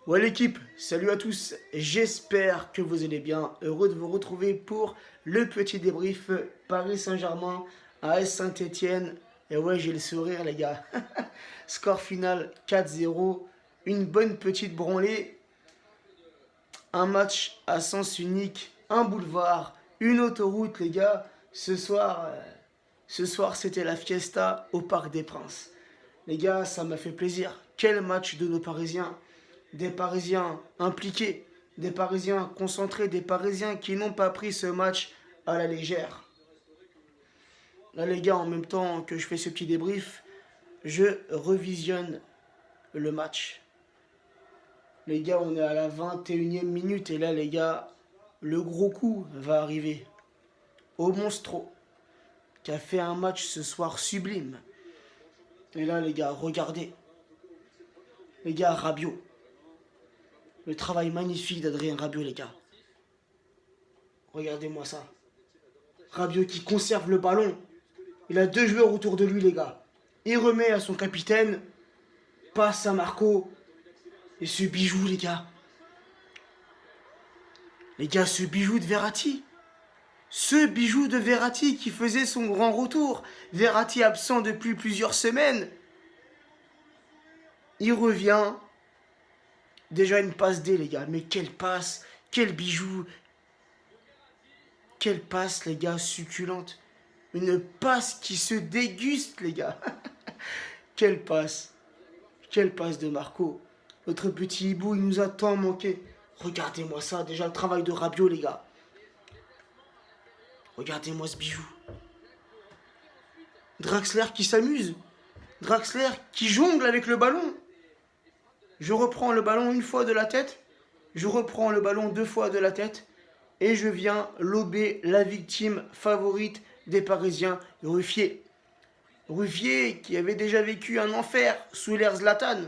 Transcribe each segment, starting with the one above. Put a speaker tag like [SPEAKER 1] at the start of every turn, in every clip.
[SPEAKER 1] Ouais l'équipe, salut à tous, j'espère que vous allez bien, heureux de vous retrouver pour le petit débrief Paris Saint-Germain à AS Saint-Etienne. Et ouais, j'ai le sourire les gars. Score final 4-0, une bonne petite branlée, un match à sens unique, un boulevard, une autoroute les gars. Ce soir c'était la fiesta au Parc des Princes. Les gars, ça m'a fait plaisir. Quel match de nos Parisiens. Des Parisiens impliqués, des Parisiens concentrés, des Parisiens qui n'ont pas pris ce match à la légère. Là les gars, en même temps que je fais ce petit débrief, je revisionne le match. Les gars, on est à la 21e minute et là les gars, le gros coup va arriver. Au Monstro, qui a fait un match ce soir sublime. Et là les gars, regardez. Les gars, Rabiot. Le travail magnifique d'Adrien Rabiot les gars. Regardez-moi ça. Rabiot qui conserve le ballon. Il a deux joueurs autour de lui, les gars. Il remet à son capitaine. Passe à Marco. Et ce bijou, les gars. Les gars, ce bijou de Verratti. Ce bijou de Verratti qui faisait son grand retour. Verratti absent depuis plusieurs semaines. Il revient. Déjà une passe D, les gars. Mais quelle passe. Quel bijou. Quelle passe, les gars, succulente. Une passe qui se déguste, les gars. Quelle passe. Quelle passe de Marco. Notre petit hibou, il nous a tant manqué. Regardez-moi ça, déjà le travail de Rabiot, les gars. Regardez-moi ce bijou. Draxler qui s'amuse. Draxler qui jongle avec le ballon. Je reprends le ballon une fois de la tête. Je reprends le ballon deux fois de la tête. Et je viens lober la victime favorite des Parisiens, Ruffier. Ruffier qui avait déjà vécu un enfer sous l'ère Zlatan.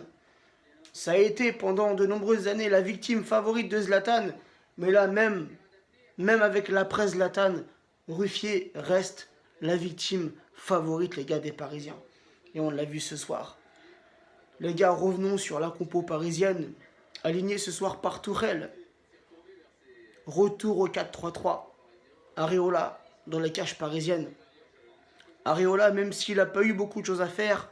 [SPEAKER 1] Ça a été pendant de nombreuses années la victime favorite de Zlatan. Mais là, même avec l'après Zlatan, Ruffier reste la victime favorite, les gars, des Parisiens. Et on l'a vu ce soir. Les gars, revenons sur la compo parisienne, alignée ce soir par Tourelle. Retour au 4-3-3. Areola dans les cages parisiennes. Areola, même s'il n'a pas eu beaucoup de choses à faire,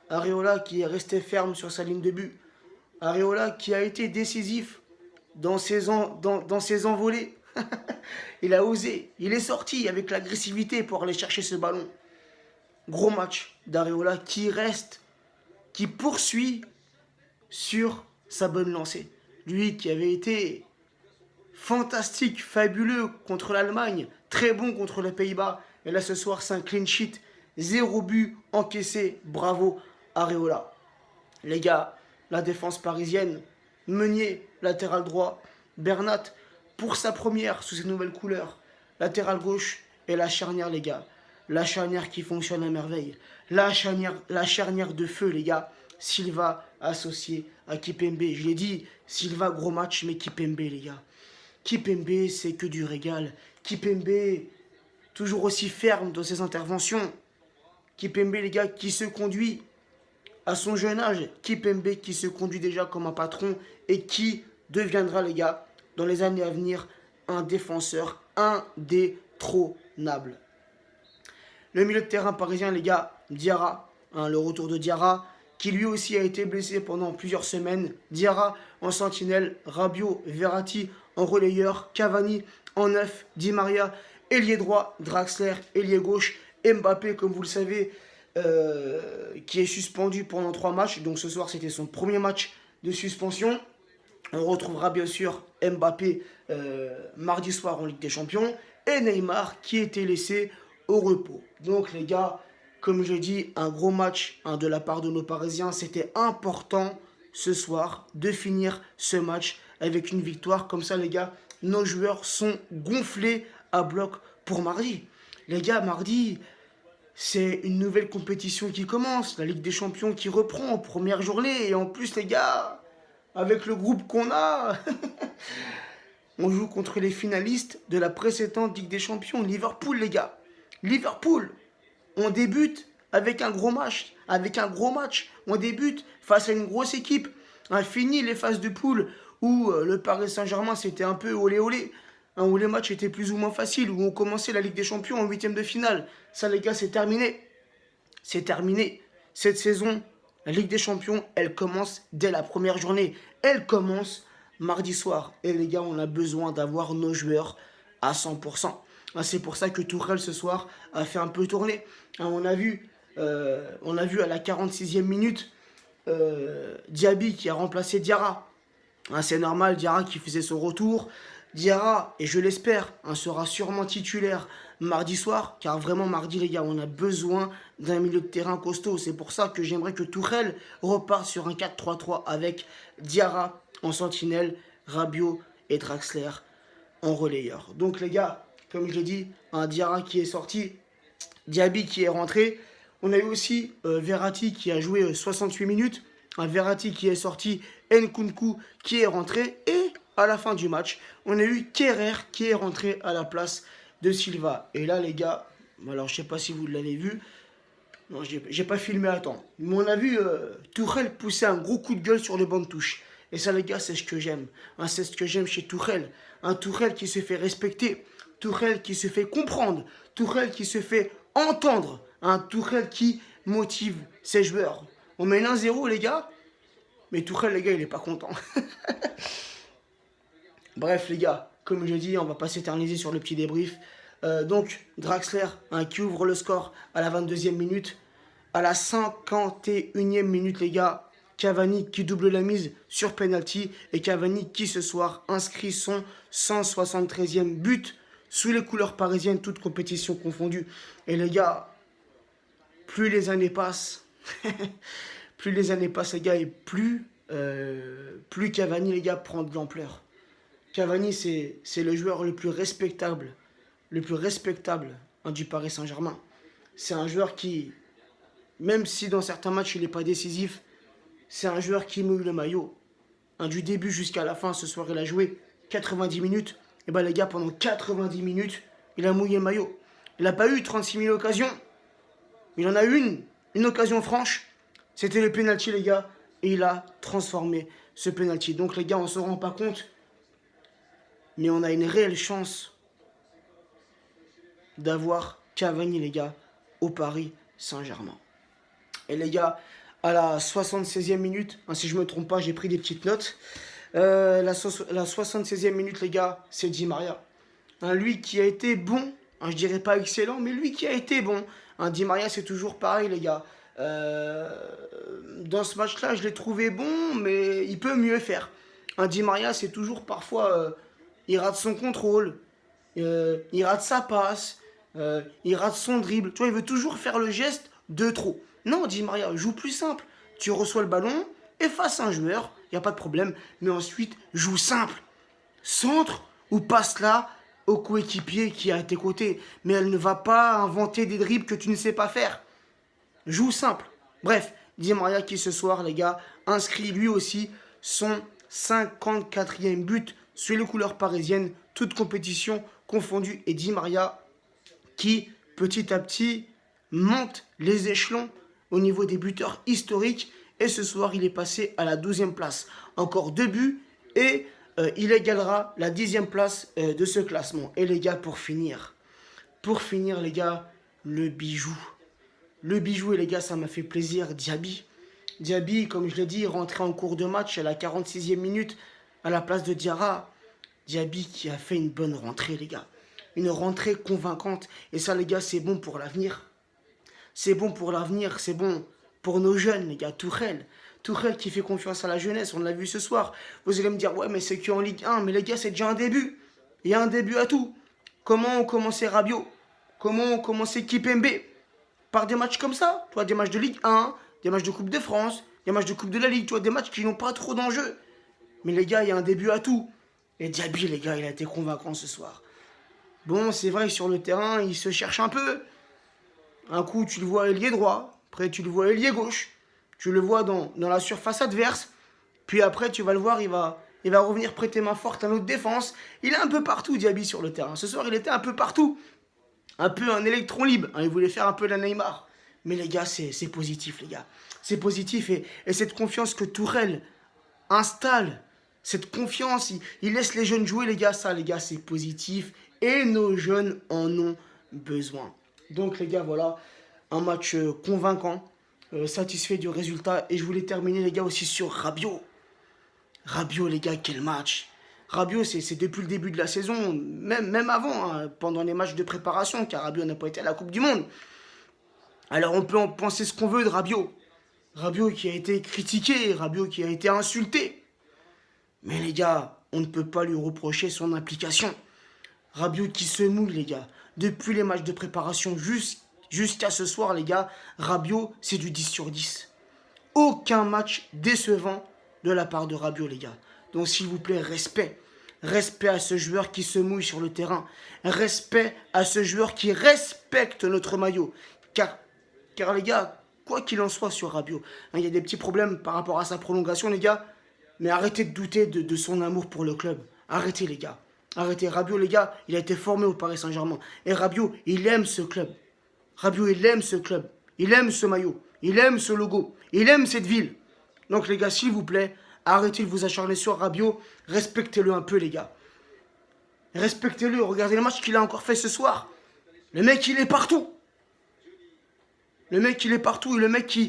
[SPEAKER 1] Areola qui est resté ferme sur sa ligne de but. Areola qui a été décisif dans ses envolées. Il a osé, il est sorti avec l'agressivité pour aller chercher ce ballon. Gros match d'Areola qui poursuit sur sa bonne lancée. Lui qui avait été fantastique, fabuleux contre l'Allemagne, très bon contre les Pays-Bas. Et là ce soir c'est un clean sheet, 0 but encaissé, bravo Areola. Les gars, la défense parisienne, Meunier, latéral droit, Bernat pour sa première sous ses nouvelles couleurs, latéral gauche et la charnière les gars. La charnière qui fonctionne à merveille. La charnière de feu les gars. Silva associé à Kipembe. Je l'ai dit, Silva gros match mais Kipembe les gars. Kipembe c'est que du régal. Kipembe toujours aussi ferme dans ses interventions. Kipembe les gars qui se conduit à son jeune âge, Kipembe qui se conduit déjà comme un patron et qui deviendra, les gars, dans les années à venir, un défenseur indétrônable. Le milieu de terrain parisien, les gars, Diarra, le retour de Diarra, qui lui aussi a été blessé pendant plusieurs semaines. Diarra en sentinelle, Rabiot, Verratti en relayeur, Cavani en neuf, Di Maria, ailier droit, Draxler, ailier gauche, Mbappé, comme vous le savez, qui est suspendu pendant 3 matchs. Donc ce soir, c'était son premier match de suspension. On retrouvera bien sûr Mbappé mardi soir en Ligue des Champions. Et Neymar qui était laissé au repos. Donc les gars, comme je dis, un gros match de la part de nos Parisiens. C'était important ce soir de finir ce match avec une victoire. Comme ça les gars, nos joueurs sont gonflés à bloc pour mardi. Les gars, mardi, c'est une nouvelle compétition qui commence, la Ligue des Champions qui reprend en première journée. Et en plus, les gars, avec le groupe qu'on a, on joue contre les finalistes de la précédente Ligue des Champions, Liverpool, les gars. Liverpool, on débute avec un gros match. On débute face à une grosse équipe. Fini les phases de poule où le Paris Saint-Germain c'était un peu olé olé, hein, où les matchs étaient plus ou moins faciles, où on commençait la Ligue des Champions en huitième de finale. Ça les gars, c'est terminé. C'est terminé. Cette saison, la Ligue des Champions, elle commence dès la première journée. Elle commence mardi soir. Et les gars, on a besoin d'avoir nos joueurs à 100%. C'est pour ça que Tourelle ce soir a fait un peu tourner. On a vu à la 46e minute Diaby qui a remplacé Diarra. C'est normal, Diarra qui faisait son retour. Diarra, et je l'espère, sera sûrement titulaire mardi soir, car vraiment mardi les gars, on a besoin d'un milieu de terrain costaud. C'est pour ça que j'aimerais que Tourelle reparte sur un 4-3-3 avec Diarra en sentinelle, Rabiot et Draxler en relayeur. Donc les gars, comme je l'ai dit, un Diarra qui est sorti, Diaby qui est rentré. On a eu aussi Verratti qui a joué 68 minutes, un Verratti qui est sorti, Nkunku qui est rentré, et à la fin du match, on a eu Kerrer qui est rentré à la place de Silva. Et là les gars, alors je sais pas si vous l'avez vu, non j'ai pas filmé à temps, mais on a vu Tourelle pousser un gros coup de gueule sur le banc de touche. Et ça les gars, c'est ce que j'aime. C'est ce que j'aime chez Tourelle. Un Tourelle qui se fait respecter, Tourelle qui se fait comprendre, Tourelle qui se fait entendre, un Tourelle qui motive ses joueurs. On mène 1-0 les gars, mais Tourelle les gars il est pas content. Bref les gars, comme je dis, on va pas s'éterniser sur le petit débrief. Donc Draxler qui ouvre le score à la 22e minute. À la 51e minute les gars, Cavani qui double la mise sur penalty, et Cavani qui ce soir inscrit son 173e but sous les couleurs parisiennes, toutes compétitions confondues. Et les gars, plus les années passent, plus les années passent les gars, et plus Cavani les gars prend de l'ampleur. Cavani c'est le joueur le plus respectable du Paris Saint-Germain. C'est un joueur qui, même si dans certains matchs il n'est pas décisif, c'est un joueur qui mouille le maillot. Du début jusqu'à la fin, ce soir il a joué 90 minutes. Et bien les gars, pendant 90 minutes, il a mouillé le maillot. Il n'a pas eu 36 000 occasions. Il en a eu une occasion franche. C'était le penalty les gars. Et il a transformé ce penalty. Donc les gars, on ne se rend pas compte, mais on a une réelle chance d'avoir Cavani les gars au Paris Saint-Germain. Et les gars, à la 76e minute, si je ne me trompe pas, j'ai pris des petites notes. La 76e minute, les gars, c'est Di Maria. Lui qui a été bon, je dirais pas excellent, mais lui qui a été bon. Di Maria, c'est toujours pareil, les gars. Dans ce match-là, je l'ai trouvé bon, mais il peut mieux faire. Di Maria, c'est toujours parfois, il rate son contrôle, il rate sa passe, il rate son dribble. Tu vois, il veut toujours faire le geste de trop. Non, Di Maria, joue plus simple. Tu reçois le ballon, efface un joueur, il n'y a pas de problème. Mais ensuite, joue simple. Centre ou passe là au coéquipier qui est à tes côtés. Mais elle ne va pas inventer des dribbles que tu ne sais pas faire. Joue simple. Bref, Di Maria qui ce soir, les gars, inscrit lui aussi son 54e but sur les couleurs parisiennes, toutes compétitions confondues. Et Di Maria qui, petit à petit, monte les échelons au niveau des buteurs historiques. Et ce soir, il est passé à la 12e place. Encore 2 buts et il égalera la 10e place de ce classement. Et les gars, pour finir les gars, le bijou. Le bijou, et les gars, ça m'a fait plaisir, Diaby. Diaby, comme je l'ai dit, rentré en cours de match à la 46e minute à la place de Diarra. Diaby qui a fait une bonne rentrée, les gars. Une rentrée convaincante. Et ça, les gars, c'est bon pour l'avenir. C'est bon pour l'avenir, c'est bon pour nos jeunes, les gars. Tourelle qui fait confiance à la jeunesse, on l'a vu ce soir. Vous allez me dire, ouais, mais c'est qu'en Ligue 1. Mais les gars, c'est déjà un début. Il y a un début à tout. Comment ont commencé Rabiot? Comment ont commencé Kipembe? Par des matchs comme ça. Tu vois, des matchs de Ligue 1, des matchs de Coupe de France, des matchs de Coupe de la Ligue. Tu vois, des matchs qui n'ont pas trop d'enjeux. Mais les gars, il y a un début à tout. Et Diaby, les gars, il a été convaincant ce soir. Bon, c'est vrai que sur le terrain, il se cherche un peu. Un coup, tu le vois ailier droit. Après, tu le vois ailier gauche. Tu le vois dans la surface adverse. Puis après, tu vas le voir, il va revenir prêter main forte à notre défense. Il est un peu partout, Diaby, sur le terrain. Ce soir, il était un peu partout. Un peu un électron libre. Il voulait faire un peu la Neymar. Mais les gars, c'est positif, les gars. C'est positif. Et cette confiance que Tourelle installe cette confiance, il laisse les jeunes jouer, les gars. Ça, les gars, c'est positif. Et nos jeunes en ont besoin. Donc, les gars, voilà, un match convaincant, satisfait du résultat. Et je voulais terminer, les gars, aussi sur Rabiot. Rabiot, les gars, quel match! Rabiot, c'est depuis le début de la saison, même avant, hein, pendant les matchs de préparation, car Rabiot n'a pas été à la Coupe du Monde. Alors, on peut en penser ce qu'on veut de Rabiot. Rabiot qui a été critiqué, Rabiot qui a été insulté. Mais les gars, on ne peut pas lui reprocher son implication. Rabiot qui se mouille, les gars. Depuis les matchs de préparation jusqu'à ce soir, les gars, Rabiot, c'est du 10 sur 10. Aucun match décevant de la part de Rabiot, les gars. Donc, s'il vous plaît, respect. Respect à ce joueur qui se mouille sur le terrain. Respect à ce joueur qui respecte notre maillot. Car les gars, quoi qu'il en soit sur Rabiot, hein, il y a des petits problèmes par rapport à sa prolongation, les gars. Mais arrêtez de douter de son amour pour le club. Arrêtez, les gars. Arrêtez. Rabiot, les gars, il a été formé au Paris Saint-Germain. Et Rabiot, il aime ce club. Rabiot, il aime ce club. Il aime ce maillot. Il aime ce logo. Il aime cette ville. Donc, les gars, s'il vous plaît, arrêtez de vous acharner sur Rabiot. Respectez-le un peu, les gars. Respectez-le. Regardez le match qu'il a encore fait ce soir. Le mec, il est partout. Le mec, il est partout. Et le mec,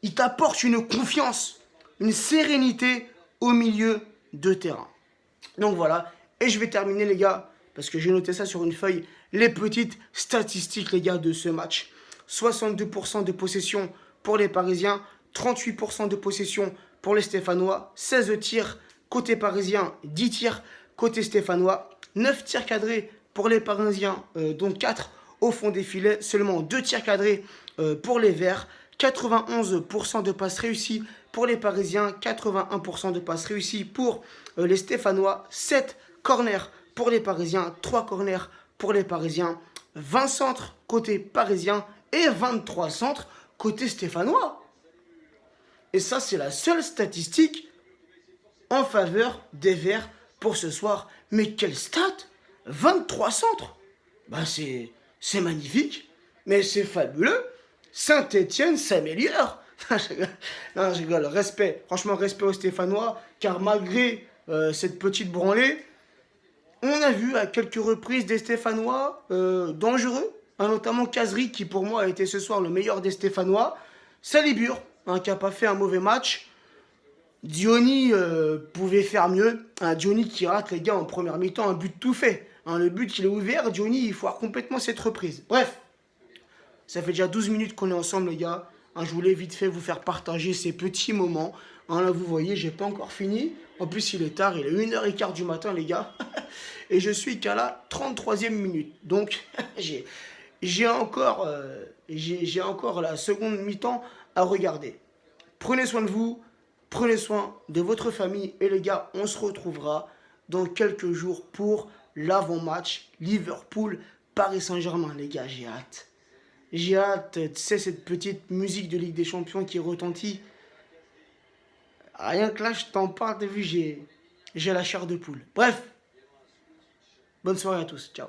[SPEAKER 1] il t'apporte une confiance, une sérénité au milieu de terrain. Donc voilà, et je vais terminer les gars, parce que j'ai noté ça sur une feuille, les petites statistiques les gars de ce match. 62% de possession pour les Parisiens, 38% de possession pour les Stéphanois, 16 tirs côté parisien, 10 tirs côté stéphanois, 9 tirs cadrés pour les Parisiens, dont 4 au fond des filets, seulement 2 tirs cadrés pour les Verts, 91% de passes réussies pour les Parisiens, 81% de passes réussies pour les Stéphanois, 7 corners pour les Parisiens, 3 corners pour les Parisiens, 20 centres côté parisien et 23 centres côté stéphanois. Et ça, c'est la seule statistique en faveur des Verts pour ce soir. Mais quelle stat! 23 centres! Bah c'est magnifique, mais c'est fabuleux. Saint-Étienne s'améliore. Non, je rigole. Respect. Franchement, respect aux Stéphanois, car malgré cette petite branlée, on a vu à quelques reprises des Stéphanois dangereux, hein, notamment Kazri, qui pour moi a été ce soir le meilleur des Stéphanois. Salibur, hein, qui n'a pas fait un mauvais match. Diony pouvait faire mieux. Hein, Diony qui rate, les gars, en première mi-temps, un but tout fait. Hein, le but, il est ouvert. Diony, il foire complètement cette reprise. Bref, ça fait déjà 12 minutes qu'on est ensemble, les gars. Hein, je voulais vite fait vous faire partager ces petits moments. Hein, là, vous voyez, j'ai pas encore fini. En plus, il est tard, il est 1h15 du matin, les gars. Et je suis qu'à la 33e minute. Donc, j'ai encore la seconde mi-temps à regarder. Prenez soin de vous, prenez soin de votre famille. Et les gars, on se retrouvera dans quelques jours pour l'avant-match Liverpool-Paris Saint-Germain. Les gars, j'ai hâte. J'ai hâte, tu sais, cette petite musique de Ligue des Champions qui retentit. Rien que là, je t'en parle, t'as vu, j'ai la chair de poule. Bref, bonne soirée à tous, ciao.